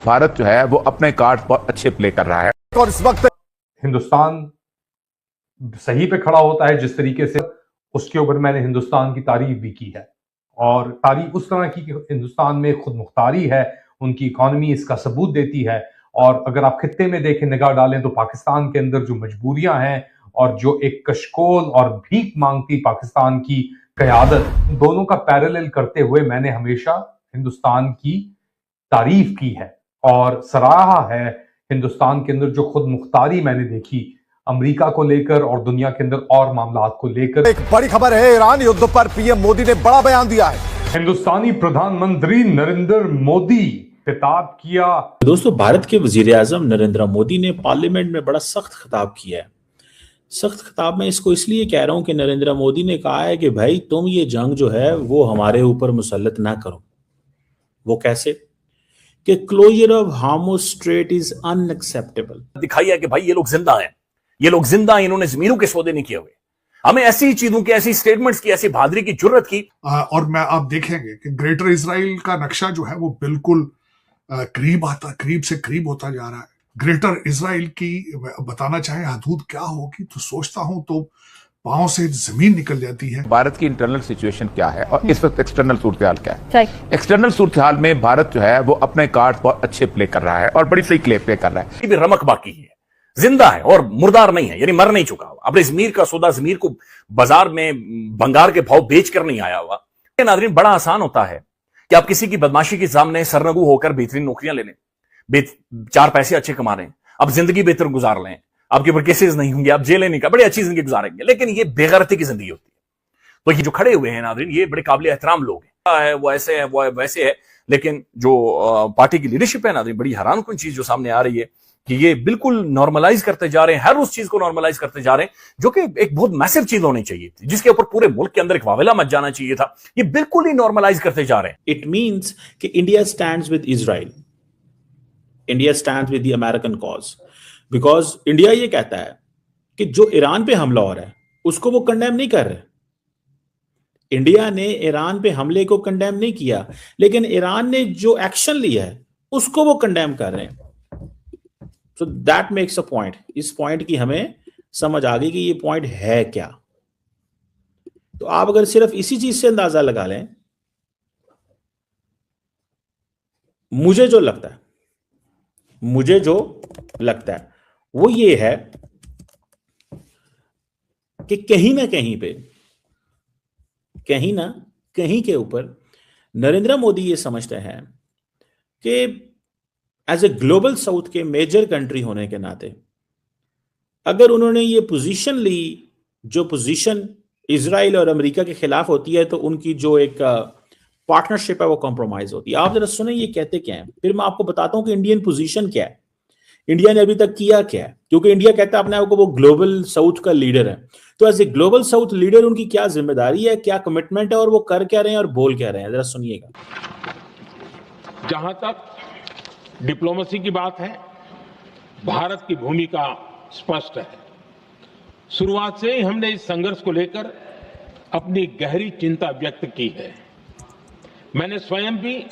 भारत जो है वो अपने कार्ड बहुत अच्छे प्ले कर रहा है और इस वक्त हिंदुस्तान सही पे खड़ा होता है जिस तरीके से, उसके ऊपर मैंने हिंदुस्तान की तारीफ भी की है। और तारीफ उस तरह की कि हिंदुस्तान में खुद मुख्तारी है, उनकी इकॉनमी इसका सबूत देती है। और अगर आप खित्ते में देखें, निगाह डालें, तो पाकिस्तान के अंदर जो मजबूरियां हैं और जो एक कशकोल और भीख मांगती पाकिस्तान की क़यादत, दोनों का पैरेलल करते हुए मैंने हमेशा हिंदुस्तान की तारीफ की है और सराहा है हिंदुस्तान के अंदर जो खुद मुख्तारी मैंने देखी अमेरिका को लेकर और दुनिया के अंदर और मामलात को लेकर। एक बड़ी खबर है, ईरान युद्ध पर पीएम मोदी ने बड़ा बयान दिया है। हिंदुस्तानी प्रधानमंत्री नरेंद्र मोदी खिताब किया। दोस्तों, भारत के वजीर आजम नरेंद्र मोदी ने पार्लियामेंट में बड़ा सख्त खिताब किया है। सख्त खिताब में इसको इसलिए कह रहा हूं कि नरेंद्र मोदी ने कहा है कि भाई तुम ये जंग जो है वो हमारे ऊपर मुसल्लत ना करो। वो कैसे? कि closure of Hormuz strait is unacceptable. दिखाई है कि भाई ये लोग जिंदा हैं, ये लोग जिंदा हैं, इन्होंने जमीरों के सौदे नहीं किए हुए। हमें ऐसी चीजों की, ऐसी स्टेटमेंट्स की, ऐसी बहादुरी की जरूरत की। और मैं आप देखेंगे कि ग्रेटर इजराइल का नक्शा जो है वो बिल्कुल करीब से करीब होता जा रहा है। ग्रेटर इजराइल की बताना चाहे हदूद क्या होगी तो सोचता हूं तो पांव से जमीन निकल जाती है। भारत की इंटरनल सिचुएशन क्या है और इस वक्त एक्सटर्नल सूरत हाल क्या है। एक्सटर्नल सूरत हाल में भारत जो है वो अपने कार्ड बहुत अच्छे प्ले कर रहा है और बड़ी सही प्ले कर रहा है। भी रमक बाकी है, जिंदा है और मुर्दार नहीं है, यानी मर नहीं चुका। अपने जमीर का सौदा, जमीर को बाजार में भंगार के भाव बेच कर नहीं आया हुआ। नाज़रीन, बड़ा आसान होता है कि आप किसी की बदमाशी के सामने सरनगू होकर बेहतरीन नौकरियां ले लें, चार पैसे अच्छे कमा रहे हैं, अब जिंदगी बेहतर गुजार लें, आपके ऊपर केसेस नहीं होंगे, आप जेलें नहीं, बड़ी अच्छी जिंदगी गुजारेंगे। लेकिन ये बेगैरती की जिंदगी होती है। तो ये जो खड़े हुए हैं नाज़रीन, ये बड़े काबिल एहतराम लोग हैं। वो ऐसे है, वो वैसे है, लेकिन जो पार्टी की लीडरशिप है नाज़रीन, बड़ी हैरानकुन चीज जो सामने आ रही है कि ये बिल्कुल नॉर्मलाइज करते जा रहे हैं, हर उस चीज को नॉर्मलाइज करते जा रहे हैं जो कि एक बहुत मैसिव चीज होनी चाहिए थी, जिसके ऊपर पूरे मुल्क के अंदर एक वावेला मच जाना चाहिए था। ये बिल्कुल ही नॉर्मलाइज करते जा रहे हैं। इट मींस कि India stands with Israel, India stands with the American cause, because India ये कहता है कि जो ईरान पे हमला हो रहा है उसको वो कंडेम नहीं कर रहे। इंडिया ने ईरान पे हमले को कंडेम नहीं किया, लेकिन ईरान ने जो एक्शन लिया है उसको वो कंडेम कर रहे हैं। So that makes a point. इस पॉइंट की हमें समझ आ गई कि ये पॉइंट है क्या। तो आप अगर सिर्फ इसी चीज से अंदाजा लगा लें, मुझे जो लगता है वो ये है कि कहीं ना कहीं के ऊपर नरेंद्र मोदी ये समझते हैं कि एज ए ग्लोबल साउथ के मेजर कंट्री होने के नाते अगर उन्होंने ये पोजीशन ली, जो पोजीशन इजराइल और अमेरिका के खिलाफ होती है, तो उनकी जो एक पार्टनरशिप है वो कॉम्प्रोमाइज होती है। आप जरा सुने ये कहते क्या है, फिर मैं आपको बताता हूं कि इंडियन पोजीशन क्या है, इंडिया ने अभी तक किया क्या है। क्योंकि इंडिया कहता है अपने आप को वो ग्लोबल साउथ का लीडर है, तो as a global south leader उनकी क्या जिम्मेदारी है, क्या कमिटमेंट है और वो कर क्या रहे हैं और बोल क्या रहे हैं, जरा सुनिएगा। जहां तक डिप्लोमेसी की बात है, भारत की भूमिका स्पष्ट है। शुरुआत से ही हमने इस संघर्ष को लेकर अपनी गहरी चिंता व्यक्त की है। मैंने स्वयं भी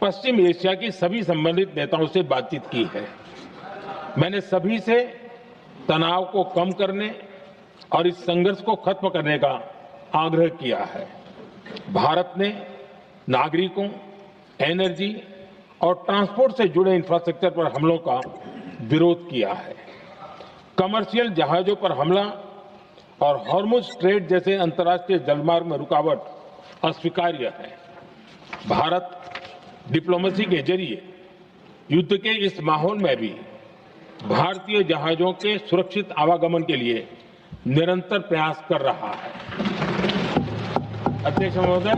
पश्चिम एशिया की सभी संबंधित नेताओं से बातचीत की है। मैंने सभी से तनाव को कम करने और इस संघर्ष को खत्म करने का आग्रह किया है। भारत ने नागरिकों, एनर्जी और ट्रांसपोर्ट से जुड़े इंफ्रास्ट्रक्चर पर हमलों का विरोध किया है। कमर्शियल जहाजों पर हमला और हॉर्मुज स्ट्रेट जैसे अंतर्राष्ट्रीय जलमार्ग में रुकावट अस्वीकार्य है। भारत डिप्लोमेसी के जरिए युद्ध के इस माहौल में भी भारतीय जहाजों के सुरक्षित आवागमन के लिए निरंतर प्रयास कर रहा है। अध्यक्ष महोदय,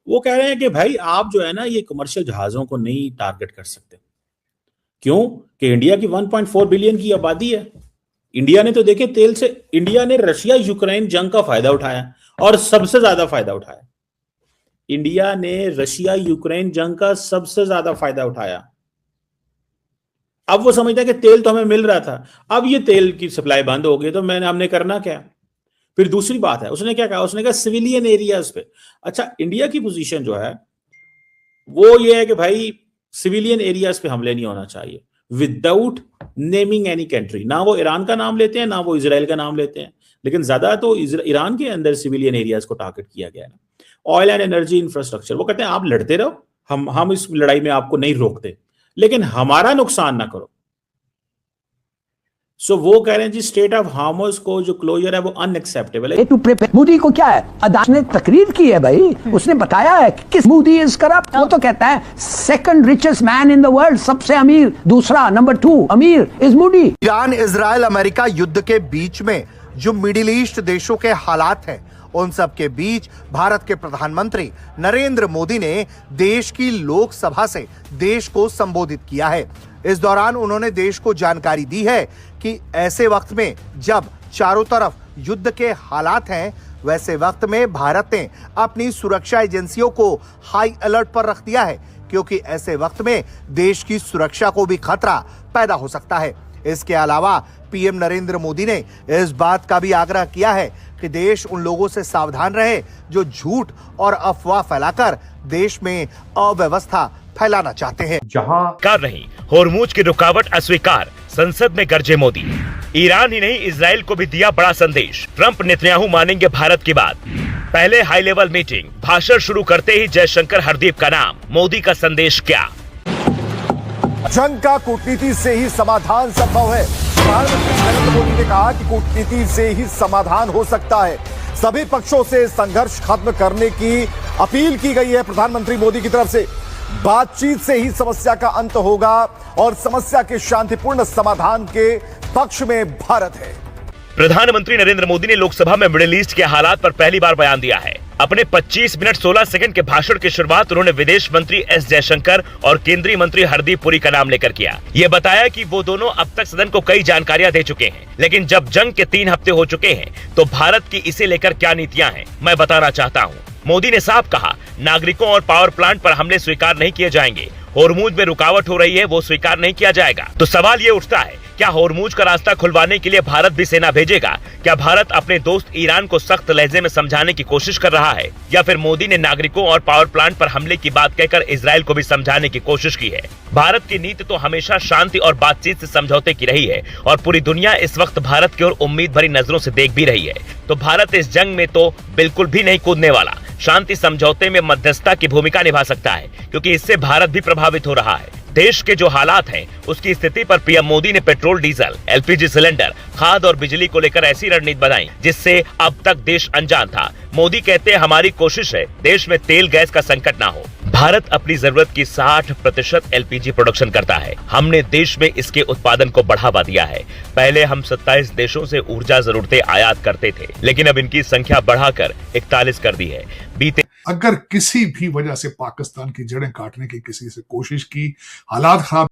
वो कह रहे हैं कि भाई आप जो है ना, ये कमर्शियल जहाजों को नहीं टारगेट कर सकते। क्यों? कि इंडिया की 1.4 बिलियन की आबादी है। इंडिया ने तो देखे तेल से, इंडिया ने रशिया यूक्रेन जंग का फायदा उठाया और सबसे ज्यादा फायदा उठाया। इंडिया ने रशिया यूक्रेन जंग का सबसे ज्यादा फायदा उठाया। अब वो समझता है कि तेल तो हमें मिल रहा था, अब ये तेल की सप्लाई बंद हो गई तो हमने करना क्या। फिर दूसरी बात है, उसने क्या कहा, उसने कहा सिविलियन एरियाज पे। अच्छा, इंडिया की पोजीशन जो है वो ये है कि भाई सिविलियन एरियाज पे हमले नहीं होना चाहिए विदाउट नेमिंग एनी कंट्री। ना वो ईरान का नाम लेते हैं, ना वो इजराइल का नाम लेते हैं, लेकिन ज्यादा तो ईरान के अंदर सिविलियन एरियाज को टारगेट किया गया है ना। ऑयल एंड एनर्जी इंफ्रास्ट्रक्चर, वो कहते हैं आप लड़ते रहो, हम इस लड़ाई में आपको नहीं रोकते, लेकिन हमारा नुकसान ना करो। सो वो कह रहे हैं जी स्टेट ऑफ हार्मोस को जो क्लोजर है वो अनएक्सेप्टेबल है। मोदी को क्या है, अदालत ने तकरीर की है भाई, उसने बताया है कि किस मोदी इज करप्ट। वो तो कहता है second richest man in the world, सबसे अमीर, दूसरा नंबर 2 अमीर is Modi. Iran, Israel, America युद्ध के बीच में जो मिडिल ईस्ट देशों के हालात हैं, उन सब के बीच भारत के प्रधानमंत्री नरेंद्र मोदी ने देश की लोकसभा से देश को संबोधित किया है। इस दौरान उन्होंने देश को जानकारी दी है कि ऐसे वक्त में जब चारों तरफ युद्ध के हालात हैं, वैसे वक्त में भारत ने अपनी सुरक्षा एजेंसियों को हाई अलर्ट पर रख दिया है, क्योंकि ऐसे वक्त में देश की सुरक्षा को भी खतरा पैदा हो सकता है। इसके अलावा पीएम नरेंद्र मोदी ने इस बात का भी आग्रह किया है कि देश उन लोगों से सावधान रहे जो झूठ और अफवाह फैलाकर देश में अव्यवस्था फैलाना चाहते हैं। जहां कर रही होर्मुज की रुकावट अस्वीकार, संसद में गरजे मोदी। ईरान ही नहीं, इजराइल को भी दिया बड़ा संदेश, ट्रंप नेतन्याहू मानेंगे भारत की बात। पहले हाई लेवल मीटिंग, भाषण शुरू करते ही जयशंकर हरदीप का नाम, मोदी का संदेश क्या? जंग का कूटनीति से ही समाधान संभव है। प्रधानमंत्री नरेंद्र मोदी ने कहा कि कूटनीति से ही समाधान हो सकता है। सभी पक्षों से संघर्ष खत्म करने की अपील की गई है प्रधानमंत्री मोदी की तरफ से। बातचीत से ही समस्या का अंत होगा और समस्या के शांतिपूर्ण समाधान के पक्ष में भारत है। प्रधानमंत्री नरेंद्र मोदी ने लोकसभा में मिडिल ईस्ट के हालात पर पहली बार बयान दिया है। अपने 25 मिनट 16 सेकंड के भाषण की शुरुआत उन्होंने विदेश मंत्री एस जयशंकर और केंद्रीय मंत्री हरदीप पुरी का नाम लेकर किया। ये बताया कि वो दोनों अब तक सदन को कई जानकारियां दे चुके हैं, लेकिन जब जंग के 3 हफ्ते हो चुके हैं तो भारत की इसे लेकर क्या नीतियां हैं, मैं बताना चाहता हूँ। मोदी ने साफ कहा, नागरिकों और पावर प्लांट पर हमले स्वीकार नहीं किए जाएंगे। होर्मुज में रुकावट हो रही है, वो स्वीकार नहीं किया जाएगा। तो सवाल ये उठता है, क्या होर्मुज का रास्ता खुलवाने के लिए भारत भी सेना भेजेगा? क्या भारत अपने दोस्त ईरान को सख्त लहजे में समझाने की कोशिश कर रहा है, या फिर मोदी ने नागरिकों और पावर प्लांट पर हमले की बात कहकर इजराइल को भी समझाने की कोशिश की है? भारत की नीति तो हमेशा शांति और बातचीत से समझौते की रही है और पूरी दुनिया इस वक्त भारत की ओर उम्मीद भरी नजरों से देख भी रही है। तो भारत इस जंग में तो बिल्कुल भी नहीं कूदने वाला। शांति समझौते में मध्यस्थता की भूमिका निभा सकता है, क्योंकि इससे भारत भी प्रभावित हो रहा है। देश के जो हालात हैं, उसकी स्थिति पर पीएम मोदी ने पेट्रोल, डीजल, एलपीजी सिलेंडर, खाद और बिजली को लेकर ऐसी रणनीति बनाई जिससे अब तक देश अनजान था। मोदी कहते हैं, हमारी कोशिश है देश में तेल गैस का संकट ना हो। भारत अपनी जरूरत की 60% एलपीजी प्रोडक्शन करता है। हमने देश में इसके उत्पादन को बढ़ावा दिया है। पहले हम 27 देशों से ऊर्जा जरूरतें आयात करते थे, लेकिन अब इनकी संख्या बढ़ाकर 41 कर दी है। बीते अगर किसी भी वजह से पाकिस्तान की जड़ें काटने की किसी से कोशिश की, हालात खराब